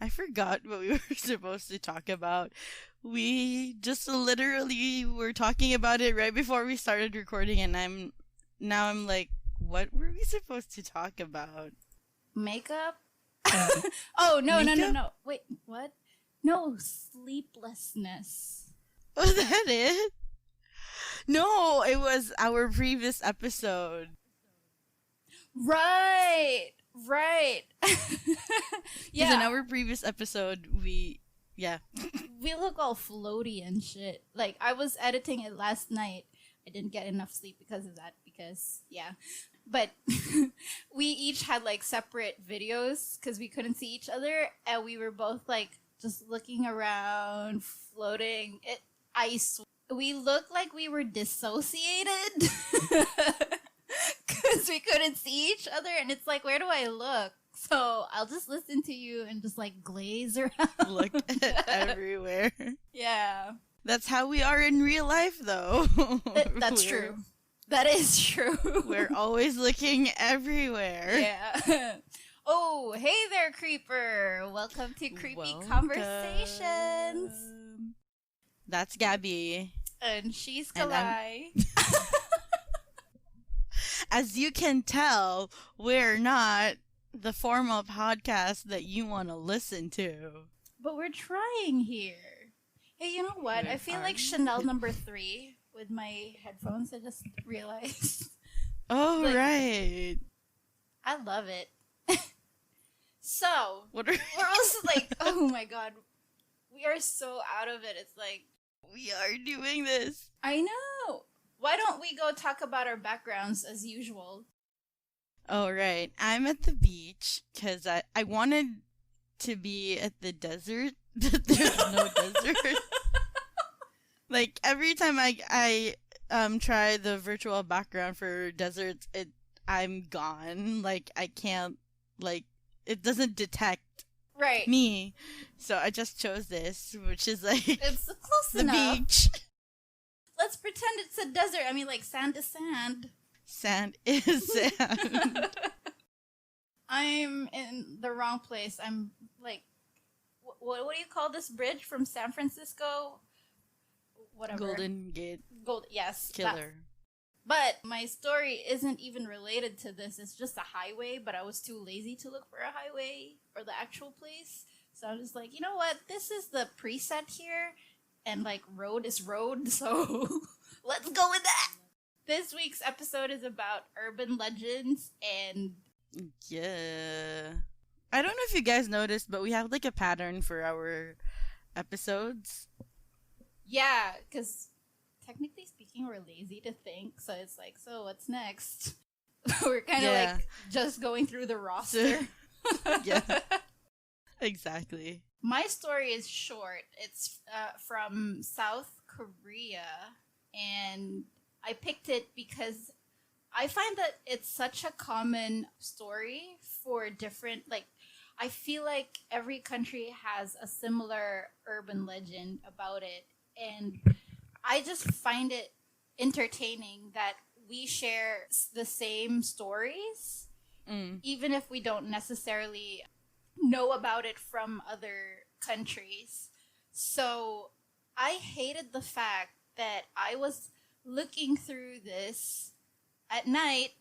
I forgot what we were supposed to talk about. We just literally were talking about it right before we started recording, and I'm like, what were we supposed to talk about? Makeup? Oh, no. Wait, what? No, sleeplessness. Was that it? No, it was our previous episode. Right. Yeah. In our previous episode, we look all floaty and shit. Like, I was editing it last night. I didn't get enough sleep because of that, But we each had, like, separate videos because we couldn't see each other, and we were both, like, just looking around, floating. We looked like we were dissociated because we couldn't see each other, and it's like, where do I look? So I'll just listen to you and just, like, glaze around. Look everywhere. Yeah. That's how we are in real life, though. That's true. That is true. We're always looking everywhere. Yeah. Oh, hey there, Creeper. Welcome to Creepy Conversations. That's Gabby. And she's Kalai. As you can tell, we're not the formal podcast that you want to listen to. But we're trying here. Hey, you know what? I feel like Chanel number 3 with my headphones. I just realized. Oh, like, right. I love it. So, we're also like, oh my god. We are so out of it. It's like, we are doing this. I know. Why don't we go talk about our backgrounds as usual? Oh, right. I'm at the beach because I wanted to be at the desert, but there's no desert. Like, every time I try the virtual background for deserts, I'm gone. Like, I can't, like, it doesn't detect me. So I just chose this, which is like, it's close the enough. Beach. Let's pretend it's a desert. I mean, like, sand is sand. Sand is sand. I'm in the wrong place. I'm like, what do you call this bridge from San Francisco? Whatever. Golden Gate. Yes. Killer. But my story isn't even related to this. It's just a highway, but I was too lazy to look for a highway or the actual place. So I'm just like, you know what? This is the preset here. And, like, road is road, so let's go with that. This week's episode is about urban legends and... Yeah. I don't know if you guys noticed, but we have, like, a pattern for our episodes. Yeah, because technically speaking, we're lazy to think, so it's like, so what's next? We're kind of, like, just going through the roster. Yeah. Exactly. My story is short. It's from South Korea, and I picked it because I find that it's such a common story for different, like, I feel like every country has a similar urban legend about it, and I just find it entertaining that we share the same stories, even if we don't necessarily know about it from other countries. So I hated the fact that I was looking through this at night,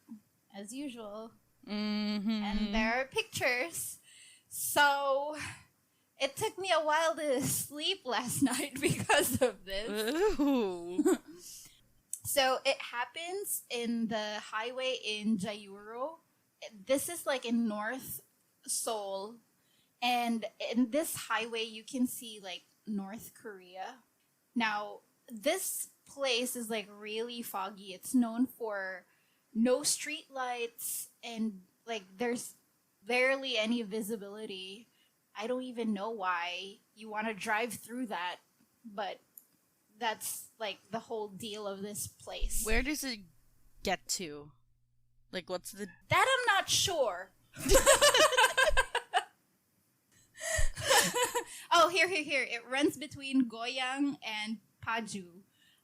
as usual, and there are pictures. So it took me a while to sleep last night because of this. Ooh. So it happens in the highway in Jayuro. This is like in North Seoul. And in this highway, you can see, like, North Korea. Now, this place is, like, really foggy. It's known for no street lights and, like, there's barely any visibility. I don't even know why you want to drive through that, but that's, like, the whole deal of this place. Where does it get to? Like, what's the... That I'm not sure. Oh, here. It runs between Goyang and Paju.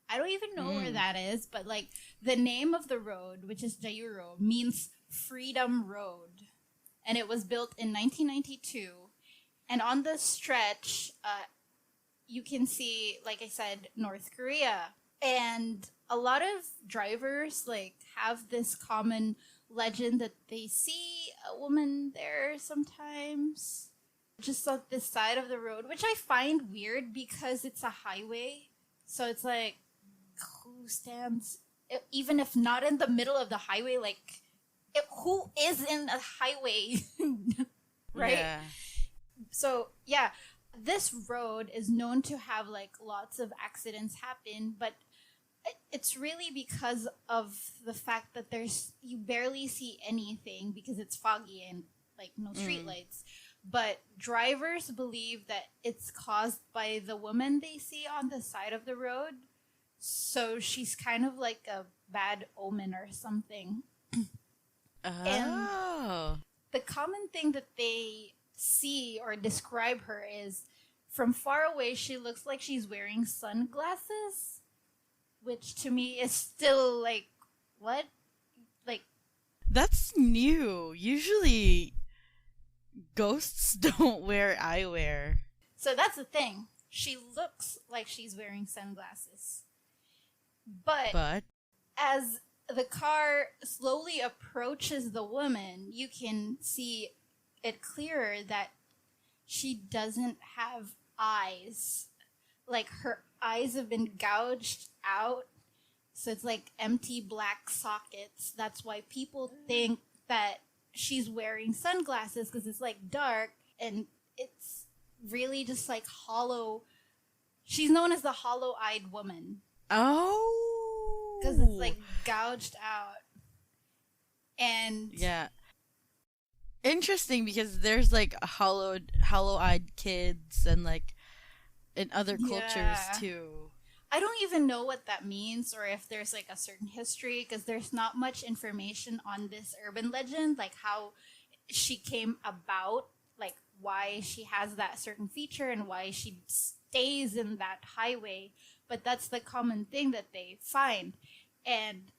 I don't even know where that is, but, like, the name of the road, which is Jayuro, means Freedom Road. And it was built in 1992. And on the stretch, you can see, like I said, North Korea. And a lot of drivers like have this common legend that they see a woman there sometimes, just on this side of the road, which I find weird because it's a highway. So it's like, who stands, even if not in the middle of the highway, like, who is in a highway? Right? Yeah. So, yeah, this road is known to have like lots of accidents happen, but it's really because of the fact that you barely see anything because it's foggy and like no streetlights. But drivers believe that it's caused by the woman they see on the side of the road. So she's kind of like a bad omen or something. Oh. And the common thing that they see or describe her is, from far away, she looks like she's wearing sunglasses, which to me is still like, what? Like, That's new. Usually, ghosts don't wear eyewear. so that's the thing. She looks like she's wearing sunglasses. But as the car slowly approaches the woman, you can see it clearer that she doesn't have eyes. Like, her eyes have been gouged out, so it's like empty black sockets. That's why people think that she's wearing sunglasses, because it's like dark and it's really just like hollow. She's known as the hollow-eyed woman. Oh. Because it's like gouged out. And yeah. Interesting, because there's like hollow-eyed kids and like in other cultures too. I don't even know what that means, or if there's like a certain history, because there's not much information on this urban legend, like how she came about, like why she has that certain feature and why she stays in that highway. But that's the common thing that they find. And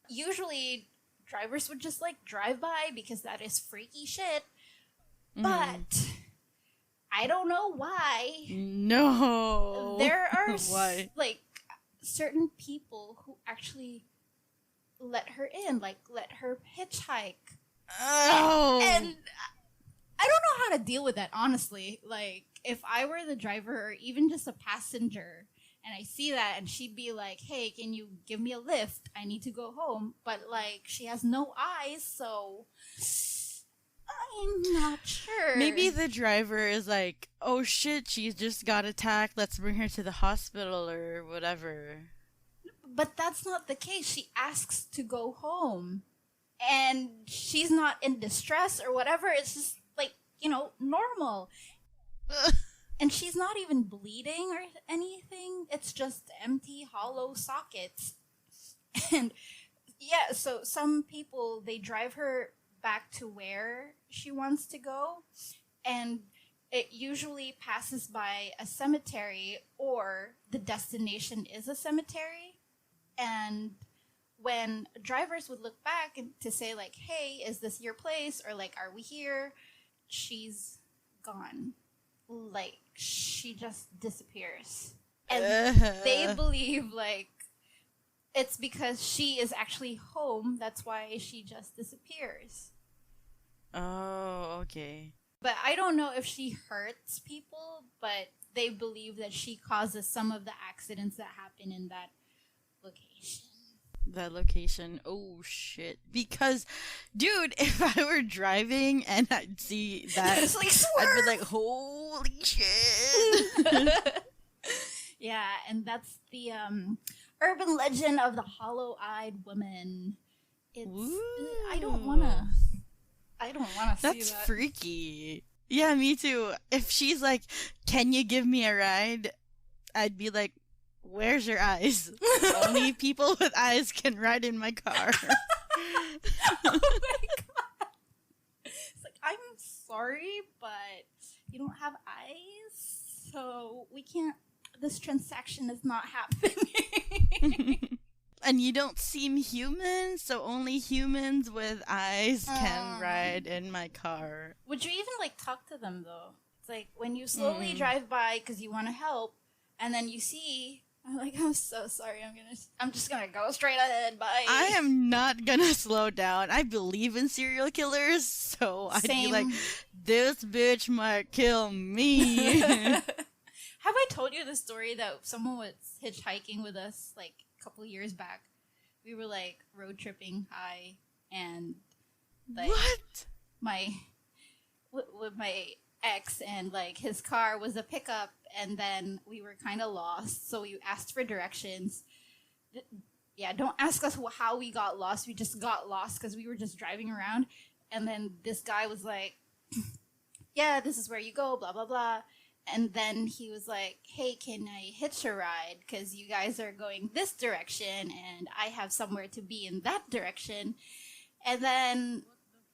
usually drivers would just like drive by because that is freaky shit. But I don't know why. No. There are why? like certain people who actually let her in, like let her hitchhike. Oh. And I don't know how to deal with that, honestly. Like, if I were the driver or even just a passenger and I see that and she'd be like, hey, can you give me a lift? I need to go home. But like, she has no eyes, so I'm not sure. Maybe the driver is like, oh shit, she just got attacked. Let's bring her to the hospital or whatever. But that's not the case. She asks to go home. And she's not in distress or whatever. It's just like, normal. And she's not even bleeding or anything. It's just empty, hollow sockets. And yeah, so some people, they drive her back to where she wants to go. And it usually passes by a cemetery, or the destination is a cemetery. And when drivers would look back and to say like, hey, is this your place? Or like, are we here? She's gone. Like, she just disappears. And they believe like it's because she is actually home. That's why she just disappears. Oh, okay. But I don't know if she hurts people, but they believe that she causes some of the accidents that happen in that location. That location. Oh shit. Because, dude, if I were driving and I'd see that, It's like, I'd be like, holy shit. Yeah, and that's the urban legend of the hollow-eyed woman. It's I don't wanna see That's that. freaky. Yeah, me too. If she's like, can you give me a ride? I'd be like, where's your eyes? Only people with eyes can ride in my car. Oh my god. It's like, I'm sorry, but you don't have eyes, so we can't, this transaction is not happening. And you don't seem human, so only humans with eyes can ride in my car. Would you even like talk to them though? It's It's like when you slowly drive by because you want to help, and then you see. I'm like, I'm so sorry. I'm just gonna go straight ahead. Bye. I am not gonna slow down. I believe in serial killers, so I'd be like, this bitch might kill me. Have I told you the story that someone was hitchhiking with us like a couple of years back? We were like road tripping high, and like with my ex, and like his car was a pickup, and then we were kind of lost, so we asked for directions. Yeah, don't ask us how we got lost. We just got lost because we were just driving around, and then this guy was like, yeah, this is where you go, blah blah blah. And then he was like, hey, can I hitch a ride because you guys are going this direction and I have somewhere to be in that direction. And then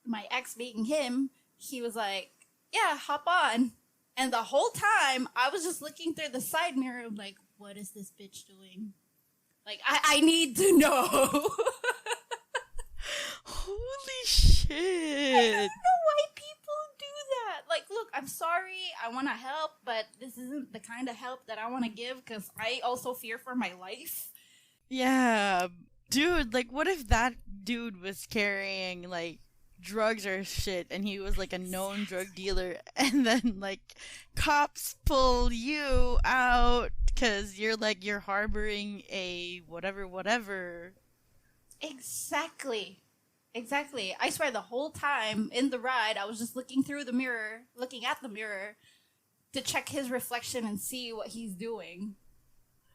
my ex, being him, he was like, yeah, hop on. And the whole time, I was just looking through the side mirror, like, what is this bitch doing? Like, I need to know. Holy shit. I don't know why people do that. Like, look, I'm sorry. I want to help, but this isn't the kind of help that I want to give because I also fear for my life. Yeah. Dude, like, what if that dude was carrying, like, drugs or shit, and he was like a known drug dealer, and then like cops pull you out because you're harboring a whatever. Exactly. I swear the whole time in the ride I was just looking at the mirror to check his reflection and see what he's doing,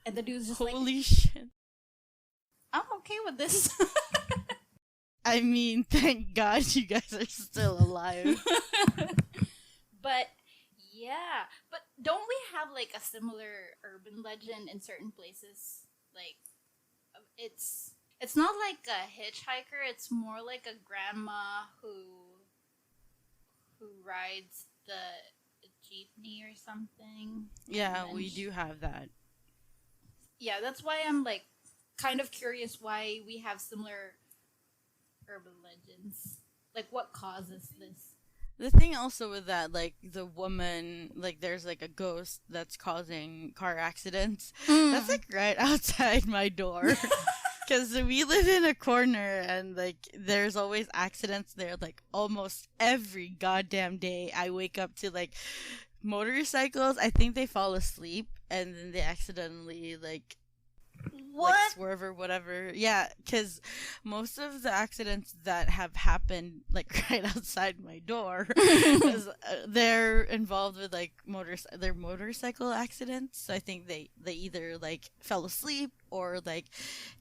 and the dude's just holy shit, I'm okay with this. I mean, thank God you guys are still alive. But yeah, but don't we have like a similar urban legend in certain places? Like, it's not like a hitchhiker. It's more like a grandma who rides the jeepney or something. Yeah, we do have that. Yeah, that's why I'm like kind of curious why we have similar urban legends. Like, what causes this? The thing also with that, like, the woman, like, there's like a ghost that's causing car accidents. That's like right outside my door. Because we live in a corner, and like there's always accidents there, like almost every goddamn day. I wake up to like motorcycles. I think they fall asleep and then they accidentally like swerve or whatever. Yeah, because most of the accidents that have happened like right outside my door, they're involved with like they're motorcycle accidents. So I think they either like fell asleep or like,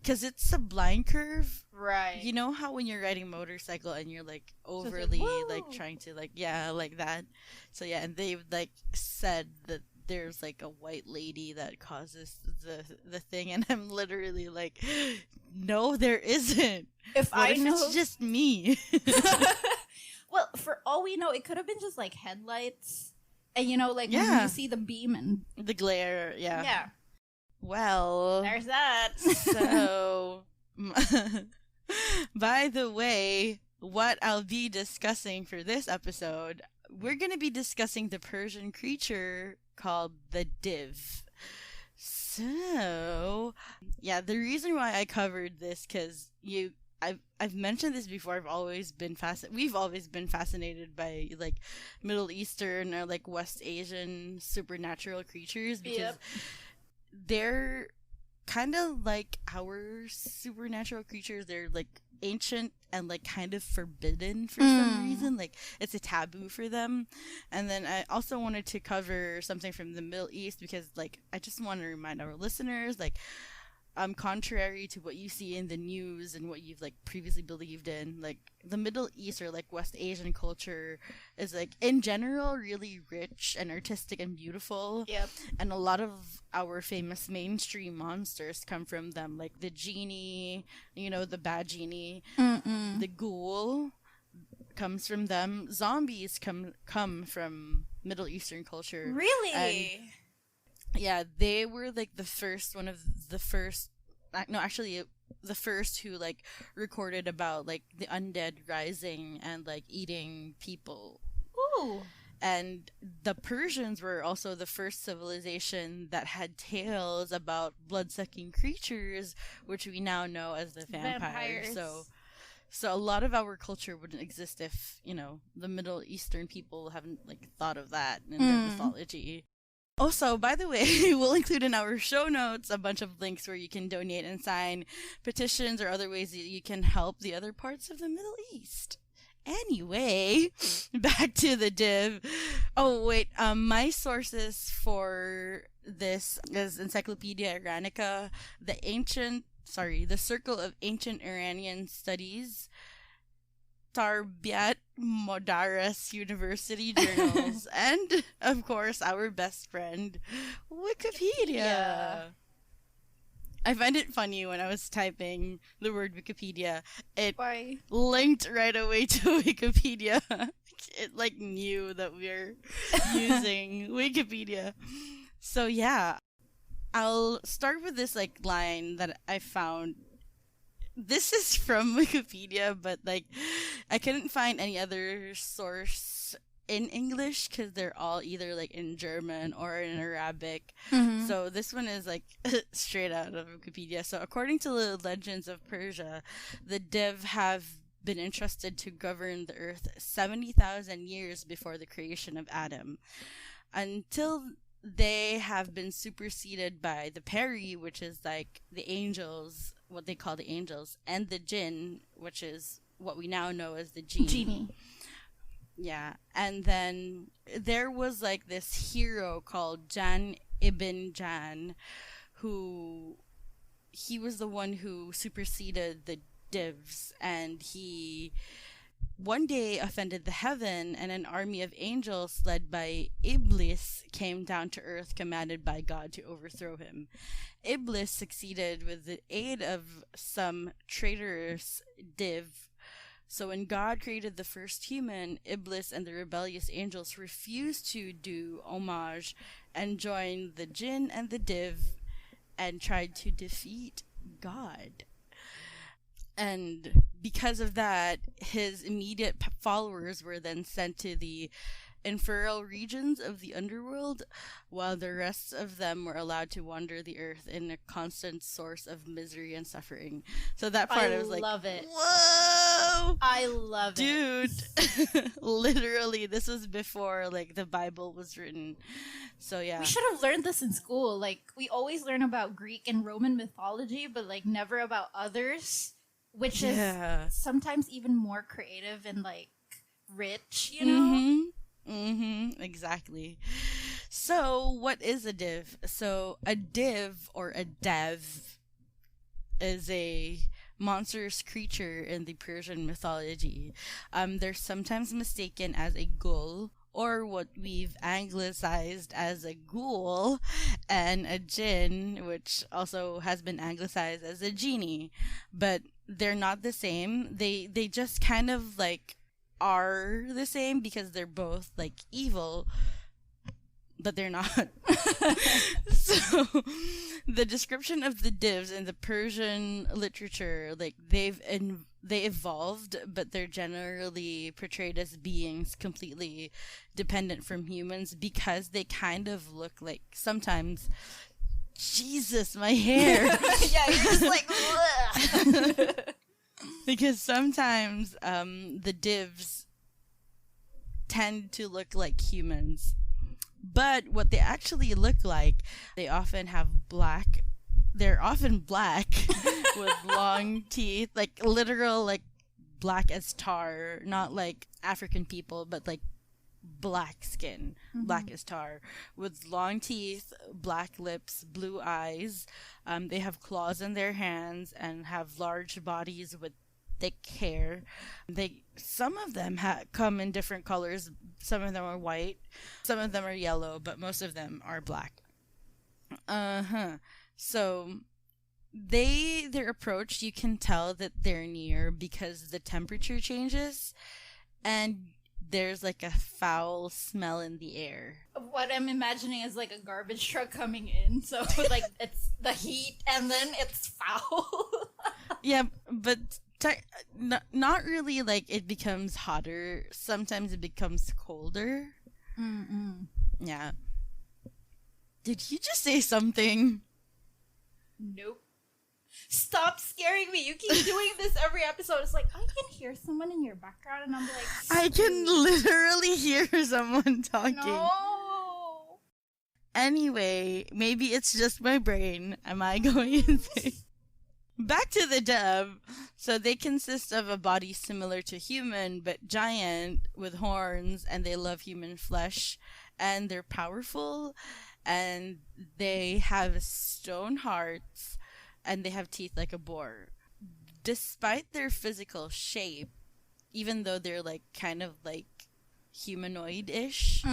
because it's a blind curve, right? You know how when you're riding a motorcycle and you're like overly like trying to like, yeah, like that. So yeah, and they've like said that there's like a white lady that causes the thing, and I'm literally like, no, there isn't. If what I if know, it's just me. Well, for all we know, it could have been just like headlights, and you know, like when you see the beam and the glare. Yeah. Well, There's that. So, by the way, what I'll be discussing for this episode, we're going to be discussing the Persian creature called the div. So, yeah, the reason why I covered this, because I've mentioned this before. We've always been fascinated by like Middle Eastern or like West Asian supernatural creatures, because they're kind of like our supernatural creatures. They're like ancient and like kind of forbidden for some reason. Like it's a taboo for them. And then I also wanted to cover something from the Middle East, because like I just want to remind our listeners, like, contrary to what you see in the news and what you've like previously believed in, like the Middle East or like West Asian culture is like in general really rich and artistic and beautiful. Yep. And a lot of our famous mainstream monsters come from them, like the genie, you know, the bad genie. The ghoul comes from them. Zombies come from Middle Eastern culture. Really? And yeah, they were like the first who like recorded about like the undead rising and like eating people. Ooh. And the Persians were also the first civilization that had tales about blood-sucking creatures, which we now know as the vampires. So a lot of our culture wouldn't exist if, the Middle Eastern people haven't thought of that in their mythology. Also, by the way, we'll include in our show notes a bunch of links where you can donate and sign petitions or other ways that you can help the other parts of the Middle East. Anyway, back to the div. Oh, wait. My sources for this is Encyclopedia Iranica, the Circle of Ancient Iranian Studies, Tarbiyat Modares University Journals, and, of course, our best friend, Wikipedia. I find it funny when I was typing the word Wikipedia, it linked right away to Wikipedia. It knew that we're using Wikipedia. So yeah, I'll start with this line that I found. This is from Wikipedia, but I couldn't find any other source in English because they're all either in German or in Arabic. Mm-hmm. So this one is straight out of Wikipedia. So according to the legends of Persia, the Div have been entrusted to govern the earth 70,000 years before the creation of Adam, until they have been superseded by the Peri, which is the angels, what they call the angels, and the Jinn, which is what we now know as the genie. Yeah, and then there was this hero called Jan ibn Jan, he was the one who superseded the divs, and he one day offended the heaven, and an army of angels led by Iblis came down to earth, commanded by God to overthrow him. Iblis succeeded with the aid of some traitorous div. So when God created the first human, Iblis and the rebellious angels refused to do homage and joined the jinn and the div and tried to defeat God. And because of that, his immediate followers were then sent to the infernal regions of the underworld, while the rest of them were allowed to wander the earth in a constant source of misery and suffering. So that part I was love it. Whoa! I love it. Dude, literally, this was before the Bible was written. So yeah. We should have learned this in school. We always learn about Greek and Roman mythology, but never about others, which is sometimes even more creative and rich, Exactly. So, what is a div? So, a div or a dev is a monstrous creature in the Persian mythology. They're sometimes mistaken as a ghoul, or what we've anglicized as a ghoul, and a jinn, which also has been anglicized as a genie. But they're not the same. They just kind of are the same because they're both evil, but they're not. So the description of the divs in the Persian literature, they evolved, but they're generally portrayed as beings completely dependent from humans because they kind of look sometimes, Jesus, my hair. Yeah, you're just because sometimes the divs tend to look like humans. But what they actually look like, they're often black with long teeth, literal, black as tar, not like African people, but black skin, black as tar, with long teeth, black lips, blue eyes. They have claws in their hands and have large bodies with thick hair. Some of them come in different colors. Some of them are white, some of them are yellow, but most of them are black. So their approach, you can tell that they're near because the temperature changes and there's a foul smell in the air. What I'm imagining is a garbage truck coming in, so it's the heat and then it's foul. Yeah, but not really. It becomes hotter. Sometimes it becomes colder. Mm-mm. Yeah. Did you just say something? Nope. Stop scaring me. You keep doing this every episode. It's like, I can hear someone in your background, and I'm like, I can literally hear someone talking. no. Anyway, maybe it's just my brain. Am I going insane? Back to the dove. So they consist of a body similar to human, but giant with horns, and they love human flesh, and they're powerful, and they have stone hearts, and they have teeth like a boar. Despite their physical shape, even though they're like kind of like humanoid-ish,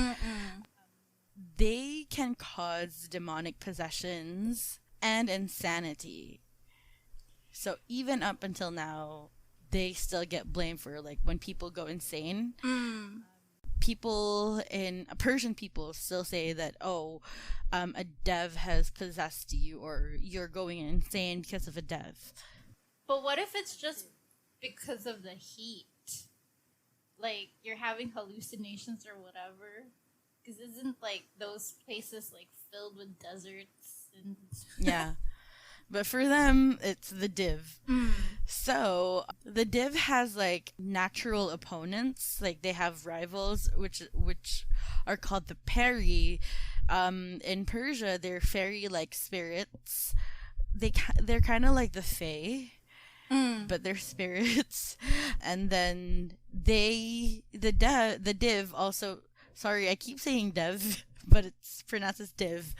they can cause demonic possessions and insanity. So even up until now, they still get blamed for like when people go insane. Persian people still say that, a dev has possessed you, or you're going insane because of a dev. But what if it's just because of the heat? Like, you're having hallucinations or whatever? Because isn't, like, those places, like, filled with deserts? And Yeah. But for them, it's the div. So the div has like natural opponents. Like they have rivals, which are called the peri. In Persia, they're fairy-like spirits. They're kind of like the fae, but they're spirits. And then the div also. Sorry, I keep saying dev, but it's pronounced as div.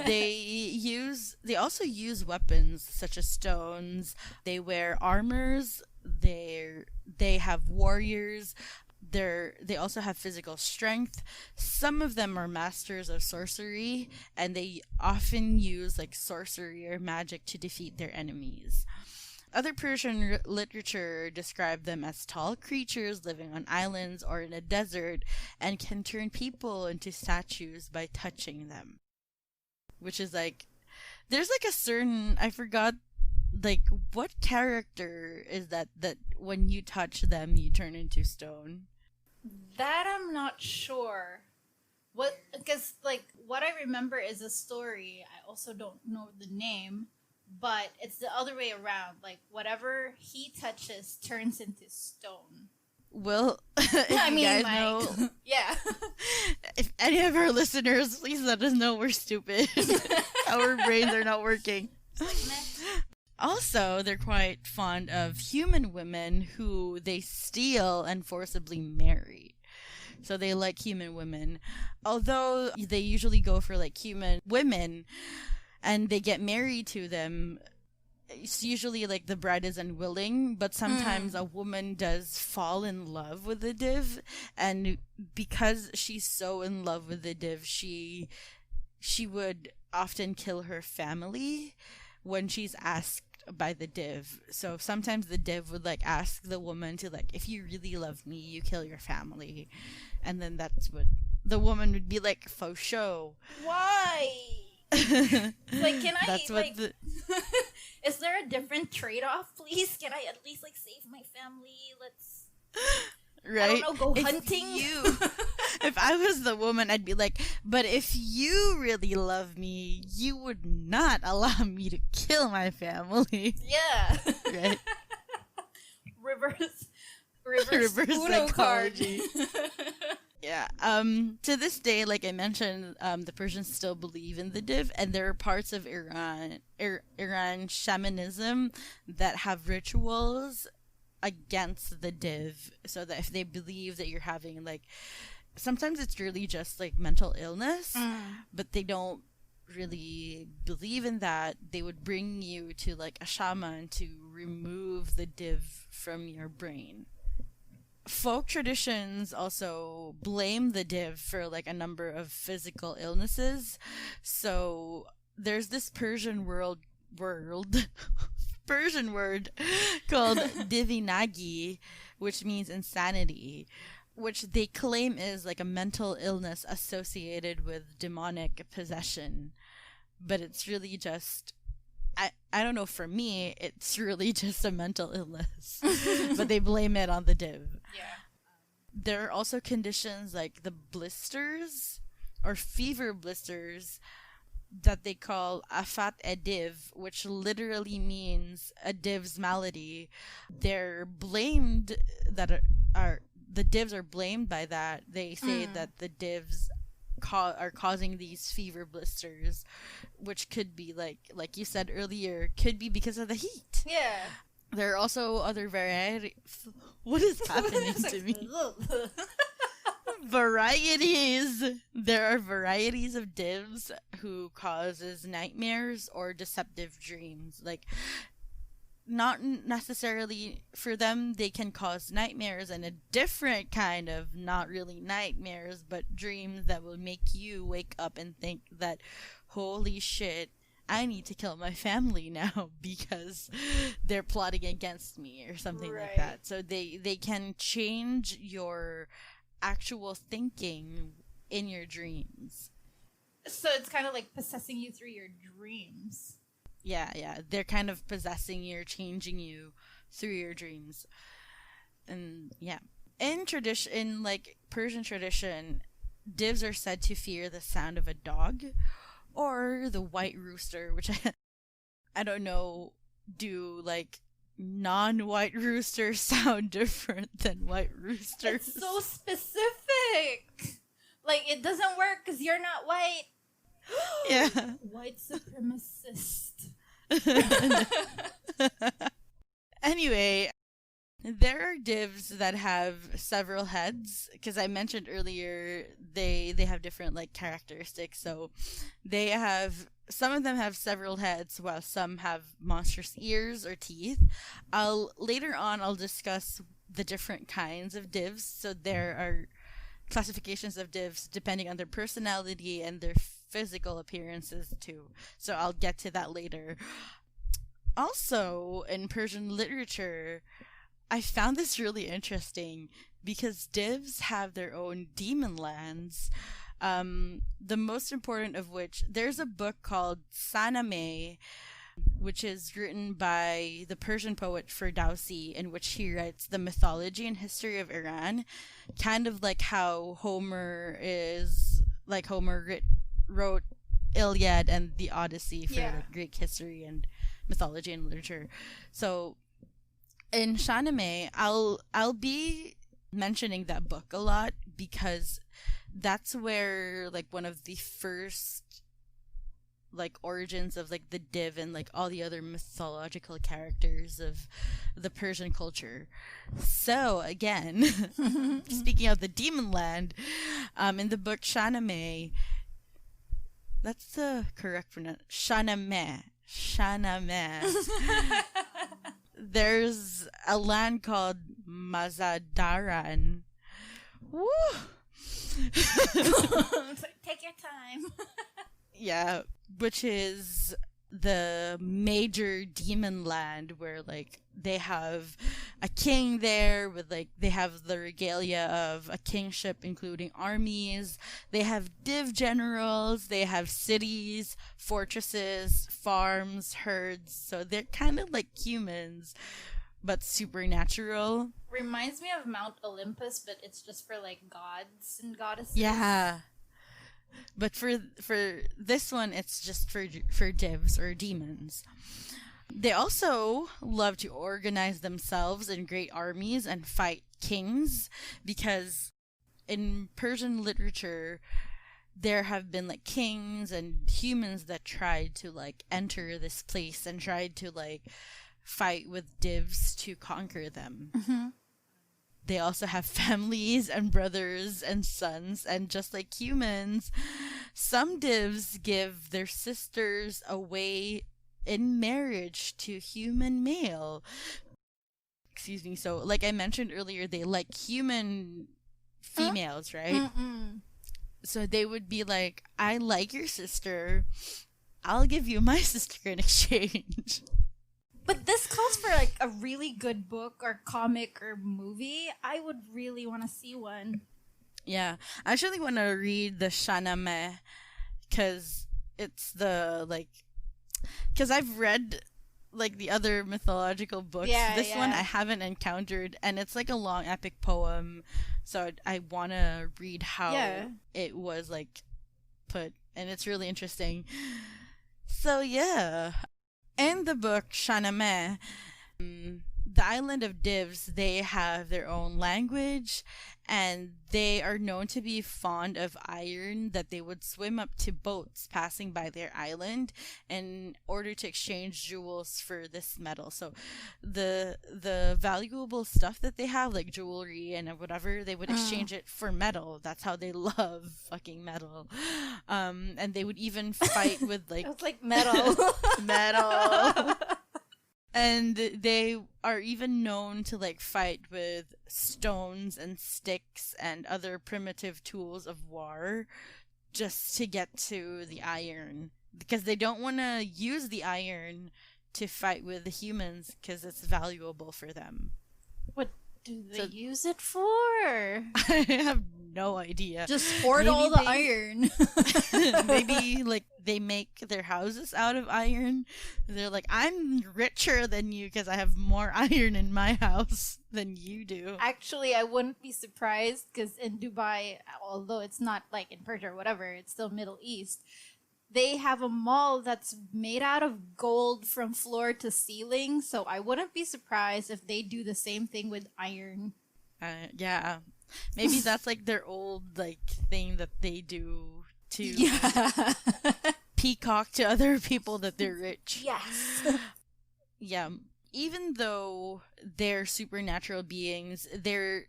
They also use weapons such as stones. They wear armors. They have warriors. They also have physical strength. Some of them are masters of sorcery, and they often use like sorcery or magic to defeat their enemies. Other Persian literature describe them as tall creatures living on islands or in a desert, and can turn people into statues by touching them. Which is like, there's like a certain, I forgot, like, what character is that when you touch them, you turn into stone? that I'm not sure. Because, like, what I remember is a story. I also don't know the name, but it's the other way around. Like, whatever he touches turns into stone. Well, if you guys know, yeah. if any of our listeners, please let us know we're stupid. Our brains are not working. Also, they're quite fond of human women who they steal and forcibly marry. So they like human women. Although they usually go for like human women and they get married to them, it's usually like the bride is unwilling, but sometimes a woman does fall in love with the div, and because she's so in love with the div, she would often kill her family when she's asked by the div. So sometimes the div would like ask the woman to like, if you really love me, you kill your family, and then that's what the woman would be like, faux show. Why? Like, can I, that's like, is there a different trade-off, please? Can I at least, like, save my family? Let's, right? I don't know, go hunting? If I was the woman, I'd be like, but if you really love me, you would not allow me to kill my family. Yeah. Right? Reverse Uno psychology. Yeah. To this day, like I mentioned, the Persians still believe in the div, and there are parts of Iran shamanism that have rituals against the div, so that if they believe that you're having like, sometimes it's really just like mental illness, but they don't really believe in that, they would bring you to like a shaman to remove the div from your brain. Folk traditions also blame the div for like a number of physical illnesses. So there's this Persian Persian word called divinagi, which means insanity, which they claim is like a mental illness associated with demonic possession. But it's really just, I don't know, for me, it's really just a mental illness. But they blame it on the div. Yeah. There are also conditions like the blisters or fever blisters that they call afat ediv, which literally means a div's malady. They're blamed are the divs are blamed by that. They say that the divs are causing these fever blisters, which could be like you said earlier, could be because of the heat. Yeah. There are also other varieties. What is happening to me? Varieties. There are varieties of divs who causes nightmares or deceptive dreams. Like, not necessarily for them, they can cause nightmares and a different kind of, not really nightmares, but dreams that will make you wake up and think that, holy shit, I need to kill my family now because they're plotting against me or something like that. So they can change your actual thinking in your dreams. So it's kind of like possessing you through your dreams. Yeah. They're kind of possessing you or changing you through your dreams. And yeah. In like Persian tradition, divs are said to fear the sound of a dog or the white rooster, which I don't know, do like non-white roosters sound different than white roosters? It's so specific. Like, it doesn't work because you're not white. Yeah. White supremacist. Anyway, there are divs that have several heads, because I mentioned earlier they have different like characteristics. So some of them have several heads, while some have monstrous ears or teeth. Later on I'll discuss the different kinds of divs. So there are classifications of divs depending on their personality and their physical appearances too. So I'll get to that later. Also, in Persian literature, I found this really interesting because divs have their own demon lands. The most important of which, there's a book called Saname, which is written by the Persian poet Ferdowsi, in which he writes the mythology and history of Iran, kind of like how Homer wrote Iliad and the Odyssey for like Greek history and mythology and literature. So in Shahnameh, I'll be mentioning that book a lot because that's where like one of the first like origins of like the div and like all the other mythological characters of the Persian culture. So again, speaking of the demon land, in the book Shahnameh, that's the correct pronunciation. Shahnameh. There's a land called Mazandaran. Woo! Take your time. Yeah, which is the major demon land where like they have a king there with like they have the regalia of a kingship including armies, they have div generals, they have cities, fortresses, farms, herds. So they're kind of like humans but supernatural. Reminds me of Mount Olympus, but it's just for like gods and goddesses. Yeah. But for this one, it's just for divs or demons. They also love to organize themselves in great armies and fight kings, because in Persian literature, there have been like kings and humans that tried to like enter this place and tried to like fight with divs to conquer them. Mm-hmm. They also have families and brothers and sons, and just like humans, some divs give their sisters away in marriage to human male. Excuse me. So, like I mentioned earlier, they like human females, right? Mm-mm. So they would be like, I like your sister. I'll give you my sister in exchange. But this calls for like a really good book or comic or movie. I would really want to see one. Yeah, I actually want to read the Shahnameh because it's the like, because I've read like the other mythological books. Yeah, This one yeah. I haven't encountered, and it's like a long epic poem. So I want to read how Yeah. it was like put, and it's really interesting. So yeah, in the book Shaname, the island of Divs, they have their own language, and they are known to be fond of iron, that they would swim up to boats passing by their island in order to exchange jewels for this metal. So the valuable stuff that they have, like jewelry and whatever, they would exchange it for metal. That's how they love fucking metal. And they would even fight with like It was like metal. metal. And they are even known to like fight with stones and sticks and other primitive tools of war just to get to the iron, because they don't want to use the iron to fight with the humans because it's valuable for them. What do they So- use it for? I have no idea. Just hoard Maybe all the they- iron. Maybe like they make their houses out of iron. They're like, I'm richer than you because I have more iron in my house than you do. Actually, I wouldn't be surprised because in Dubai, although it's not like in Persia or whatever, it's still Middle East. They have a mall that's made out of gold from floor to ceiling, so I wouldn't be surprised if they do the same thing with iron. Yeah, maybe that's like their old like thing that they do to Yeah. peacock to other people that they're rich. Yes. Yeah, even though they're supernatural beings, they're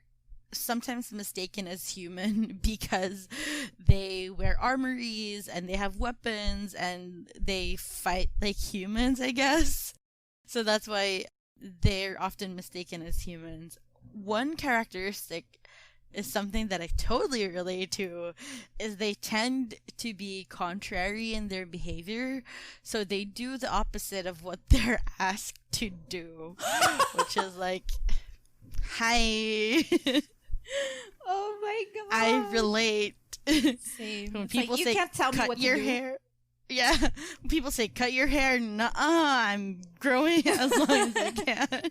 sometimes mistaken as human because they wear armories and they have weapons and they fight like humans, I guess. So that's why they're often mistaken as humans. One characteristic is something that I totally relate to, is they tend to be contrary in their behavior. So they do the opposite of what they're asked to do, which is like, hi. Oh my god. I relate. Same. When It's people like, you say can't tell me cut what your to do. hair. Yeah. When people say cut your hair, nuh-uh, I'm growing as long as I can.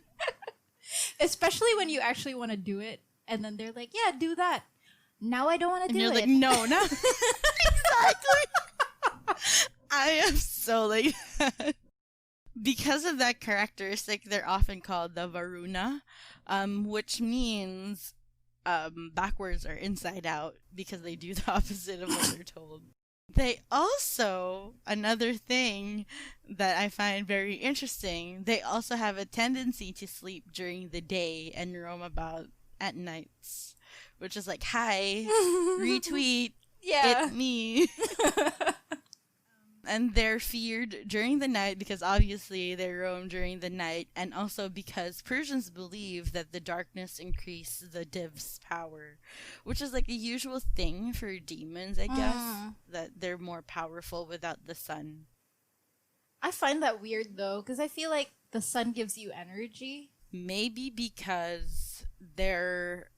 Especially when you actually want to do it, and then they're like, "Yeah, do that." Now I don't want to And do you're it. like, no. Exactly. I am so like that. Because of that characteristic, they're often called the Varuna, which means backwards or inside out, because they do the opposite of what they're told. They also, another thing that I find very interesting, they also have a tendency to sleep during the day and roam about at nights, which is like, hi, retweet, Yeah. it me. And they're feared during the night because obviously they roam during the night, and also because Persians believe that the darkness increases the div's power, which is like a usual thing for demons, I guess, that they're more powerful without the sun. I find that weird though, because I feel like the sun gives you energy. Maybe because they're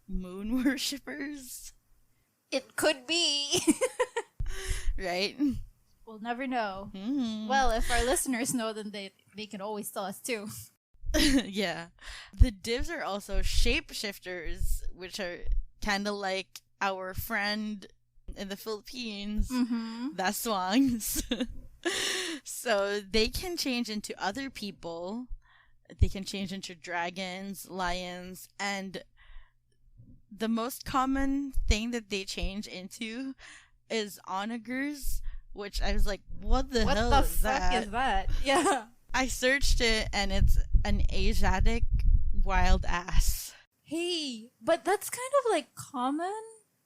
moon worshippers, It could be. right? We'll never know. Mhm. Well, if our listeners know, then they can always tell us too. Yeah. The divs are also shapeshifters, which are kind of like our friend in the Philippines, Mm-hmm. the swangs. So they can change into other people. They can change into dragons, lions, and the most common thing that they change into is onagers, which I was like, what the What hell the is fuck that? is that? Yeah. I searched it, and it's an Asiatic wild ass. Hey, but that's kind of like common,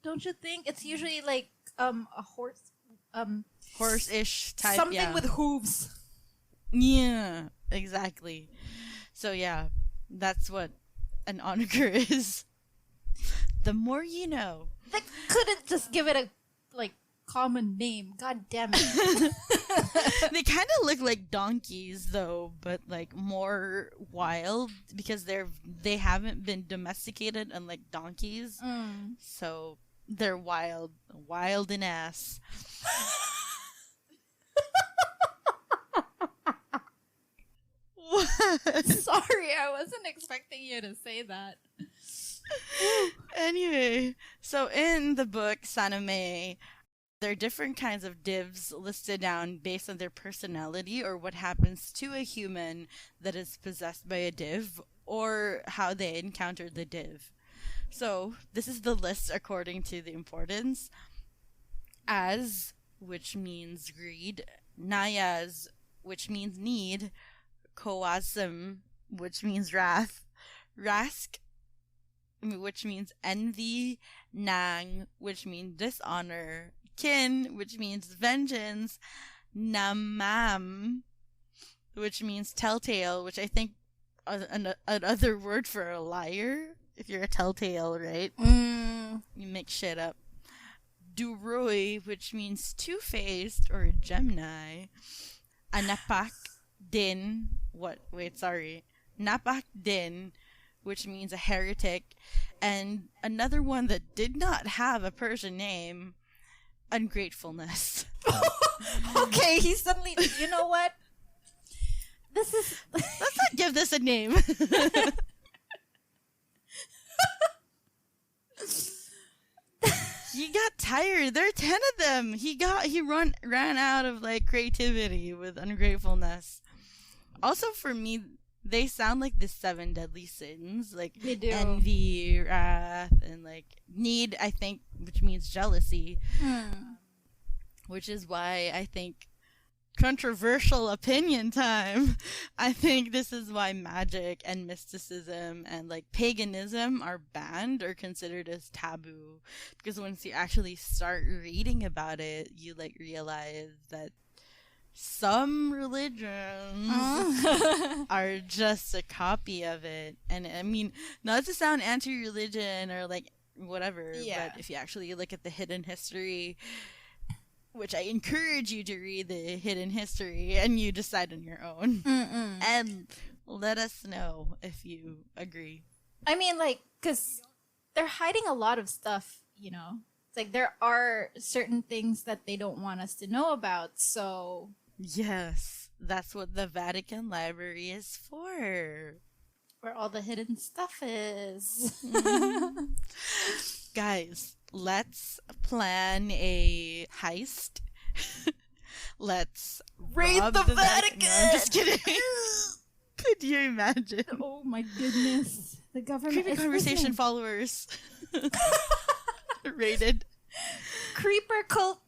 don't you think? It's usually like a horse, Horse-ish type, something yeah. with hooves. Yeah, exactly. So yeah, that's what an onager is. The more you know. They couldn't just give it a like common name. God damn it. They kind of look like donkeys though, but like more wild because they haven't been domesticated unlike donkeys. So they're wild and ass. Sorry, I wasn't expecting you to say that. Anyway, so in the book Saname, there are different kinds of divs listed down based on their personality or what happens to a human that is possessed by a div or how they encounter the div. So this is the list according to the importance. As, which means greed. Nayas, which means need. Kawasam, which means wrath. Rask, which means envy. Nang, which means dishonor. Kin, which means vengeance. Namam, which means telltale, which I think another word for a liar. If you're a telltale, right? You make shit up. Duroi, which means two-faced or a Gemini. Anapak din, Napak din, which means a heretic. And another one that did not have a Persian name, ungratefulness. Okay, he suddenly, you know what? Let's not give this a name. He got tired. There are 10 of them. He ran out of like creativity with ungratefulness. Also, for me, they sound like the 7 deadly sins, like they do. Envy, wrath, and like need. I think, which means jealousy, which is why I think controversial opinion time. I think this is why magic and mysticism and like paganism are banned or considered as taboo, because once you actually start reading about it, you like realize that some religions are just a copy of it. And I mean, not to sound anti-religion or like whatever, but if you actually look at the hidden history, which I encourage you to read the hidden history and you decide on your own. And let us know if you agree. I mean, like, because they're hiding a lot of stuff, you know? It's like there are certain things that they don't want us to know about, so... Yes, that's what the Vatican Library is for. Where all the hidden stuff is. Guys, let's plan a heist. Let's raid the Vatican! No, I'm just kidding. Could you imagine? Oh my goodness. The government Creepy Conversation followers. Raided. Creeper cult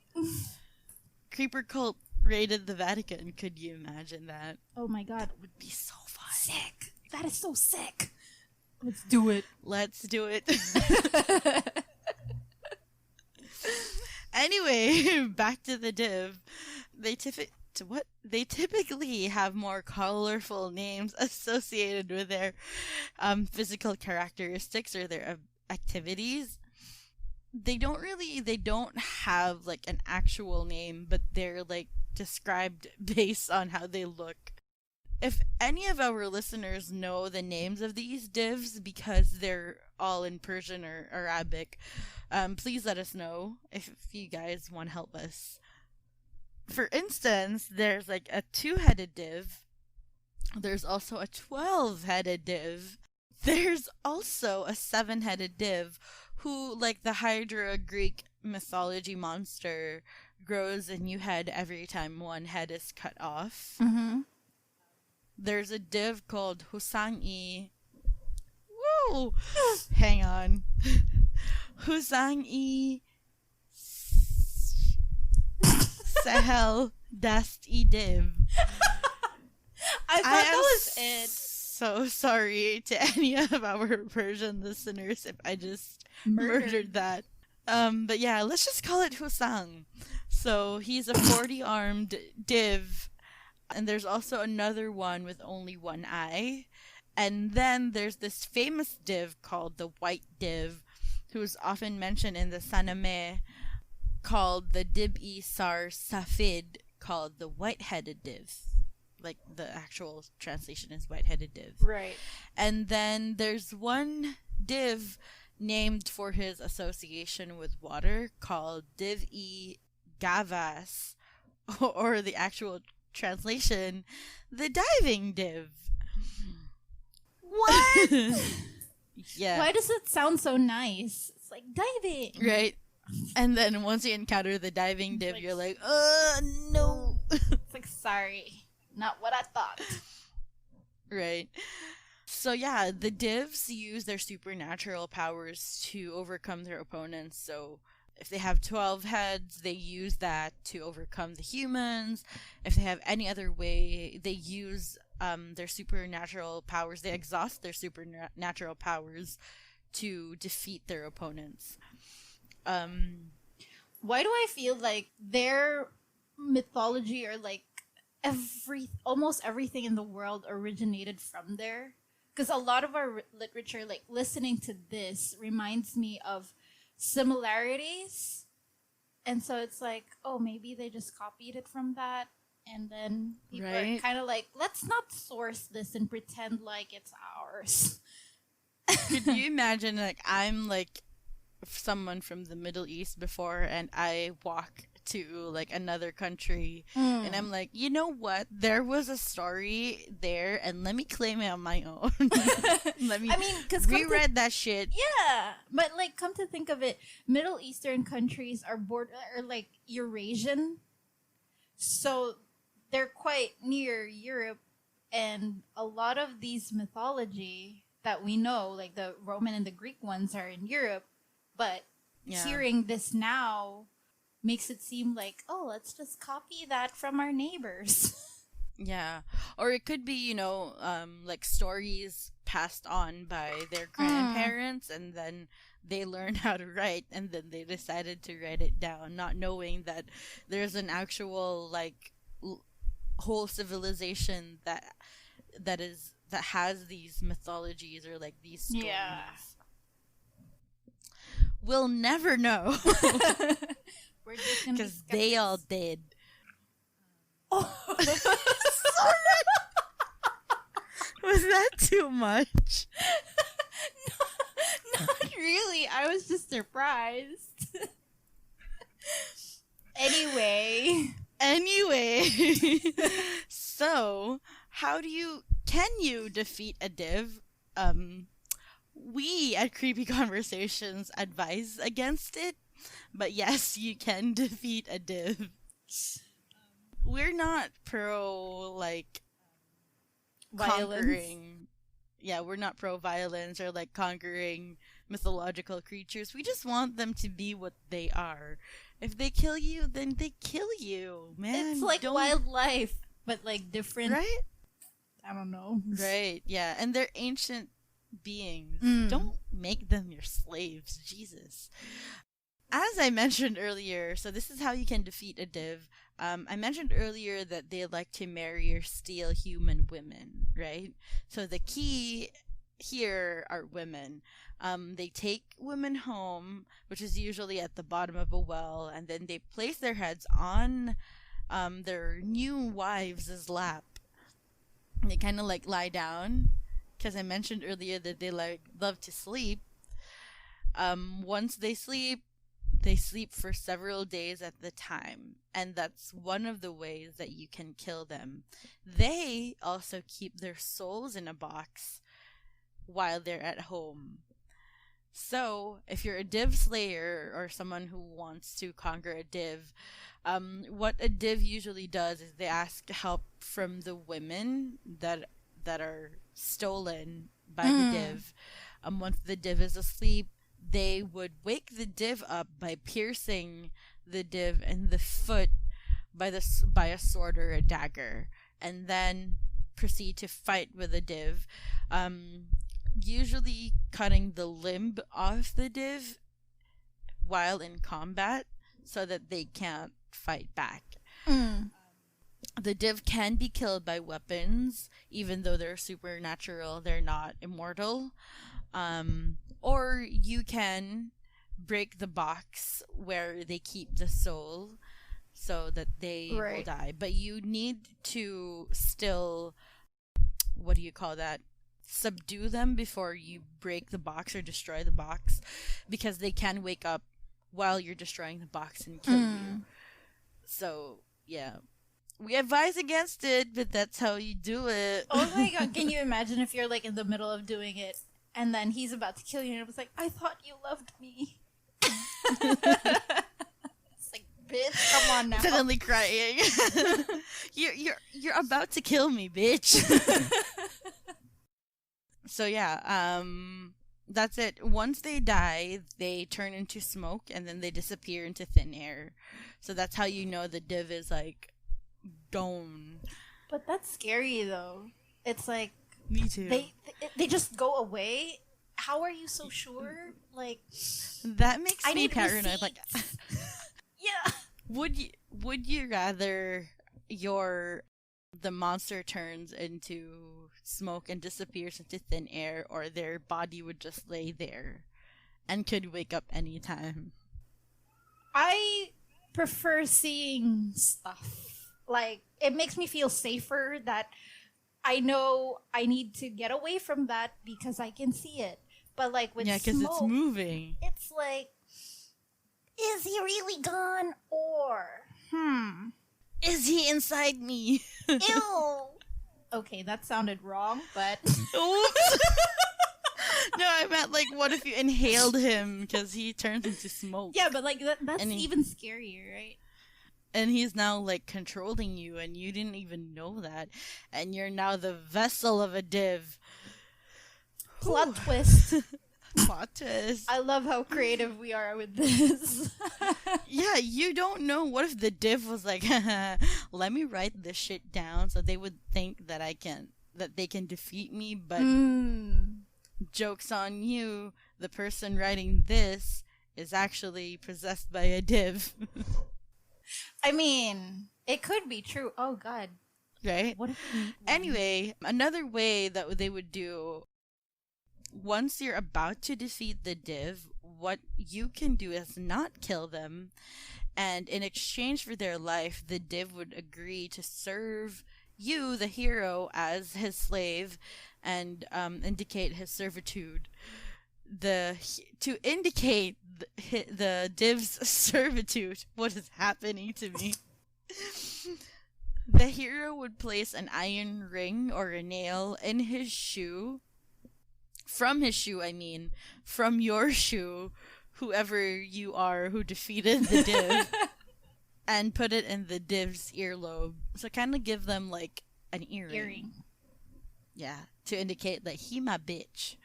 raided the Vatican. Could you imagine that? Oh my god. It would be so fun. Sick. That is so sick. Let's do it. Let's do it. Anyway, back to the div. They typically have more colorful names associated with their physical characteristics or their activities. They don't have like an actual name, but they're like described based on how they look. If any of our listeners know the names of these divs because they're all in Persian or Arabic, please let us know if you guys want to help us. For instance, there's like a 2-headed div. There's also a 12-headed div. There's also a 7-headed div who, like the Hydra Greek mythology monster, grows a new head every time one head is cut off. There's a div called Husangi. Woo! Hang on. Husangi Sahel Dasti div. I thought that was it. So sorry to any of our Persian listeners if I just murdered that. But yeah, let's just call it Husang. So he's a 40-armed div. And there's also another one with only one eye. And then there's this famous div called the White Div, who's often mentioned in the Saname, called the Dib-i Sar Safid, called the White-Headed Div. Like, the actual translation is White-Headed Div. Right. And then there's one div named for his association with water called Div-i Gavas, or the actual translation, the diving div. What? Yeah. Why does it sound so nice? It's like diving. Right. And then once you encounter the diving div, you're like, no. It's like, sorry. Not what I thought. Right. So yeah, the divs use their supernatural powers to overcome their opponents. So if they have 12 heads, they use that to overcome the humans. If they have any other way, they use their supernatural powers. They exhaust their supernatural powers to defeat their opponents. Why do I feel like their mythology or like almost everything in the world originated from there? Because a lot of our literature, like listening to this, reminds me of similarities. And so it's like, oh, maybe they just copied it from that. And then people are kind of like, let's not source this and pretend like it's ours. Could you imagine, like, I'm like someone from the Middle East before, and I walk to like another country, and I'm like, you know what? There was a story there, and let me claim it on my own. Let me. I mean, because reread that shit. Yeah, but like, come to think of it, Middle Eastern countries are like Eurasian, so they're quite near Europe, and a lot of these mythology that we know, like the Roman and the Greek ones, are in Europe, but hearing this now makes it seem like, oh, let's just copy that from our neighbors. Yeah. Or it could be, you know, like stories passed on by their grandparents, and then they learned how to write, and then they decided to write it down, not knowing that there's an actual, like, whole civilization that has these mythologies or, like, these stories. Yeah. We'll never know. Because they all did. Oh, sorry. Was that too much? No, not really. I was just surprised. Anyway. So, can you defeat a div? We at Creepy Conversations advise against it, but yes, you can defeat a div. We're not pro, like, conquering. Yeah, we're not pro violence or, like, conquering mythological creatures. We just want them to be what they are. If they kill you, then they kill you, man. It's like wildlife, but, like, different. Right? I don't know. Right, yeah. And they're ancient beings. Don't make them your slaves. Jesus. As I mentioned earlier, so this is how you can defeat a div. I mentioned earlier that they like to marry or steal human women, right? So the key here are women. They take women home, which is usually at the bottom of a well, and then they place their heads on their new wives' lap. They kind of like lie down, because I mentioned earlier that they love to sleep. Once they sleep for several days at the time, and that's one of the ways that you can kill them. They also keep their souls in a box while they're at home. So, if you're a div slayer or someone who wants to conquer a div, what a div usually does is they ask help from the women that are stolen by the div. Once the div is asleep, they would wake the div up by piercing the div in the foot by a sword or a dagger, and then proceed to fight with the div, usually cutting the limb off the div while in combat so that they can't fight back. The div can be killed by weapons, even though they're supernatural, they're not immortal. Or you can break the box where they keep the soul so that they will die. But you need to still, what do you call that? Subdue them before you break the box or destroy the box, because they can wake up while you're destroying the box and kill you. So, yeah. We advise against it, but that's how you do it. Oh my god, can you imagine if you're like in the middle of doing it and then he's about to kill you and it was like, I thought you loved me. It's like, bitch, come on now. Suddenly crying. You're about to kill me, bitch. So yeah, that's it. Once they die, they turn into smoke and then they disappear into thin air. So that's how you know the div is like gone. But that's scary though. It's like Me too. they just go away. How are you so sure? Like That makes I me need paranoid. Like, yeah. would you rather the monster turns into smoke and disappears into thin air, or their body would just lay there and could wake up anytime? I prefer seeing stuff. Like, it makes me feel safer that I know I need to get away from that because I can see it. But like with Yeah, because it's smoke, moving. it's like, is he really gone? Or, Is he inside me? ew. Okay, that sounded wrong, but Oops. No, I meant like, what if you inhaled him because he turns into smoke? yeah, but like that's And he- even scarier, right? And he's now like controlling you, and you didn't even know that, and you're now the vessel of a div. Plot twist. Plot twist. I love how creative we are with this. Yeah, you don't know. What if the div was like, let me write this shit down so they would think that they can defeat me, but joke's on you, the person writing this is actually possessed by a div. I mean, it could be true. Oh god. Right? What if we meet one? Anyway, another way that they would do, once you're about to defeat the div, what you can do is not kill them, and in exchange for their life, the div would agree to serve you, the hero, as his slave, and indicate his servitude. To indicate the div's servitude, what is happening to me? The hero would place an iron ring or a nail in his shoe. From his shoe, I mean. From your shoe, whoever you are who defeated the div. And put it in the div's earlobe. So kind of give them like an earring. Yeah, to indicate that he my bitch.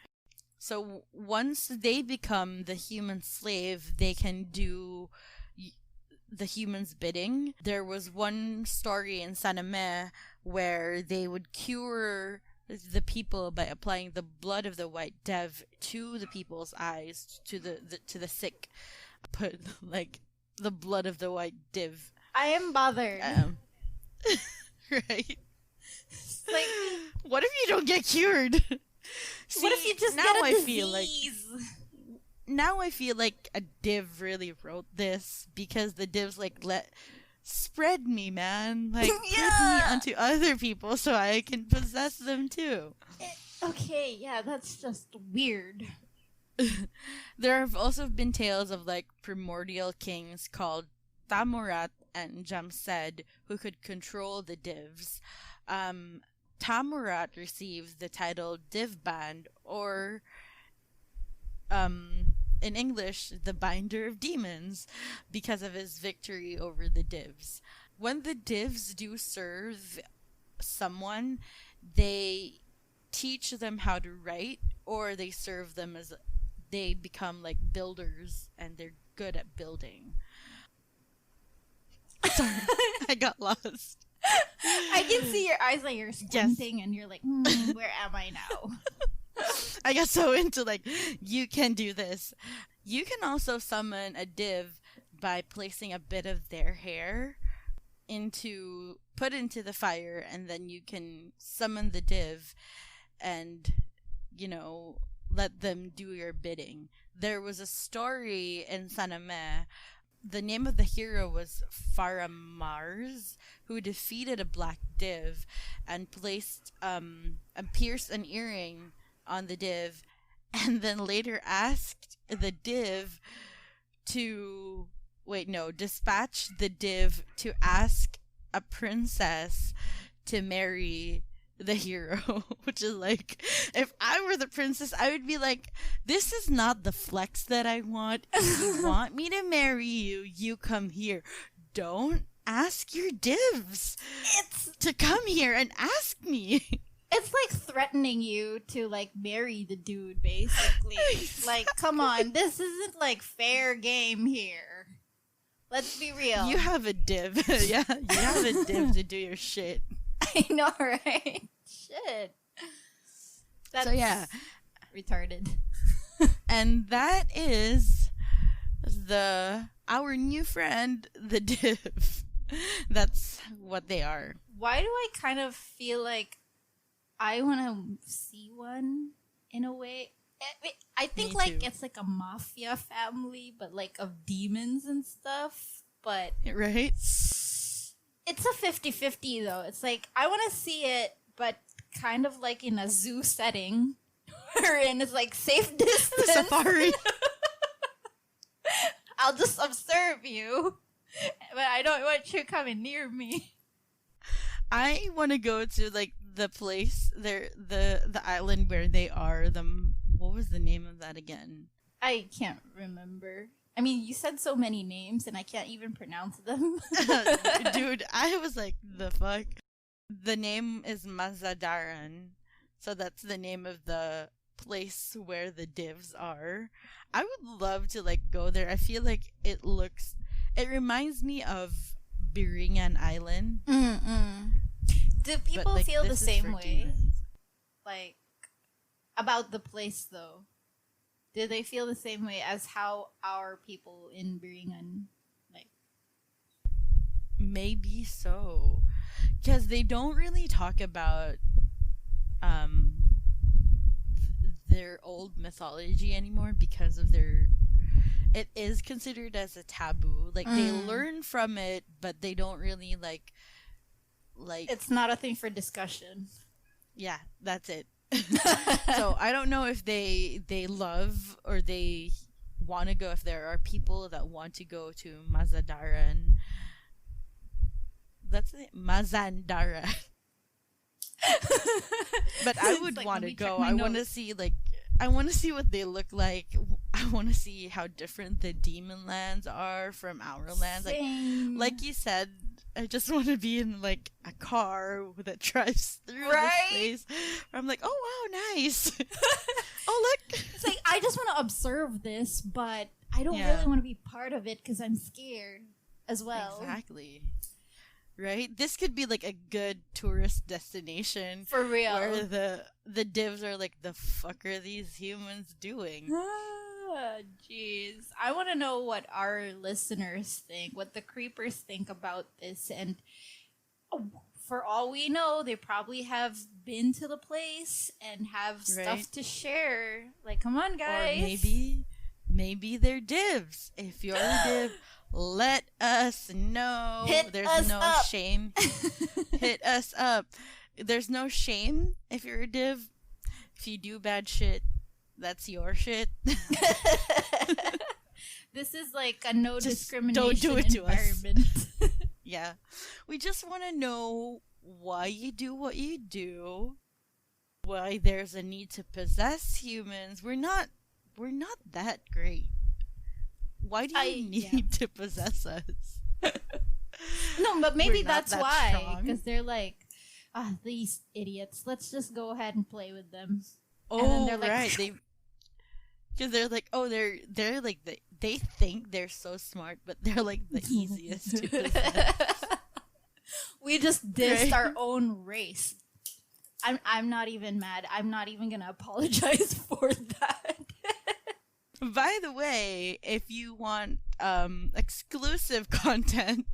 So once they become the human slave, they can do the human's bidding. There was one story in Saname where they would cure the people by applying the blood of the white dev to the people's eyes, to the sick. Put like the blood of the white div. I am bothered. Right. Like, what if you don't get cured? See, what if you just now get a I disease? feel like now I feel like a div really wrote this, because the div's like, spread me, man. Like, put me onto other people so I can possess them too. Okay, yeah, that's just weird. There have also been tales of like primordial kings called Tamurat and Jamsed who could control the divs. Tamurat receives the title Divband, or in English, the Binder of Demons, because of his victory over the divs. When the divs do serve someone, they teach them how to write, or they serve them as they become like builders and they're good at building. Sorry, I got lost. I can see your eyes like you're squinting and you're like, where am I now? I got so into like, you can do this. You can also summon a div by placing a bit of their hair put into the fire, and then you can summon the div and, let them do your bidding. There was a story in Saname. The name of the hero was Faramars, who defeated a black div and pierced an earring on the div, and then later asked the div dispatched the div to ask a princess to marry the hero, which is like, if I were the princess, I would be like, this is not the flex that I want. If you want me to marry you, you come here. Don't ask your divs to come here and ask me. It's like threatening you to like marry the dude, basically. Like, come on, this isn't like fair game here. Let's be real. You have a div. Yeah, you have a div to do your shit. I know, right? Shit. That's retarded. And that is our new friend, the div. That's what they are. Why do I kind of feel like I want to see one in a way? I think Me like too. it's like a mafia family, but like of demons and stuff. But Right? it's a 50-50 though. It's like I want to see it, but kind of like in a zoo setting, wherein it's like safe distance. Safari. I'll just observe you, but I don't want you coming near me. I want to go to like the place there, the island where they are. What was the name of that again? I can't remember. I mean, you said so many names and I can't even pronounce them. Dude, I was like, the fuck? The name is Mazadaran. So that's the name of the place where the divs are. I would love to like go there. I feel like it reminds me of Biringan Island. Do people like, feel the this is same for way? demons. Like, about the place though? Do they feel the same way as how our people in Biringan, like? Maybe so. Because they don't really talk about their old mythology anymore because of it is considered as a taboo. Like they learn from it, but they don't really like It's not a thing for discussion. yeah, that's it. So I don't know if they love or they want to go, if there are people that want to go to Mazandaran. That's it, Mazandaran. But I would like, want let to me check go. my I want to notes. see I want to see what they look like. I want to see how different the demon lands are from our lands. Same. Like you said, I just want to be in like a car that drives through Right? this place. Where I'm like, oh wow, nice. Oh look. It's like, I just want to observe this, but I don't Yeah. really want to be part of it because I'm scared as well. Exactly. Right? This could be like a good tourist destination For real. where the divs are like, the fuck are these humans doing? Jeez. I want to know what our listeners think, what the creepers think about this. And for all we know, they probably have been to the place and have stuff Right. to share. Like, come on, guys. Or maybe they're divs. If you're a div, let us know. Hit There's us no up. shame. Hit us up. There's no shame if you're a div. If you do bad shit, that's your shit. This is like a no Just discrimination don't do it to us. environment. Yeah. We just want to know why you do what you do. Why there's a need to possess humans. We're not that great. Why do you need to possess us? No, but maybe We're not that's that why. strong. Because they're like, these idiots. Let's just go ahead and play with them. Oh, they're like, right. Because they're like, they're like, they think they're so smart, but they're like the easiest to possess. We just dissed Right. our own race. I'm not even mad. I'm not even gonna apologize for that. By the way, if you want exclusive content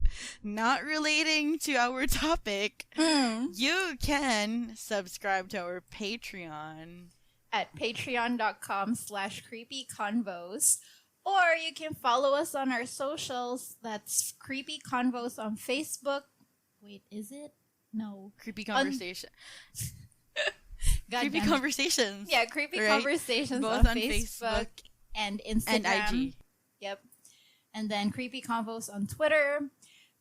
not relating to our topic, you can subscribe to our Patreon. At patreon.com/creepyconvos. Or you can follow us on our socials. That's Creepy Convos on Facebook. Wait, is it? No. Creepy Conversation. God Creepy damn it. Conversations. Yeah, Creepy Right? Conversations Both on on Facebook and Instagram. and IG. Yep. And then Creepy Convos on Twitter.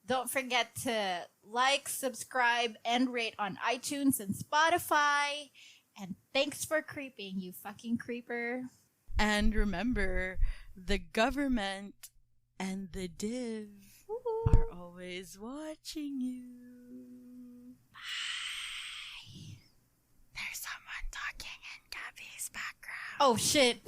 Don't forget to like, subscribe, and rate on iTunes and Spotify. And thanks for creeping, you fucking creeper. And remember, the government and the div are always watching you. Bye. There's someone talking in Gabby's background. Oh, shit.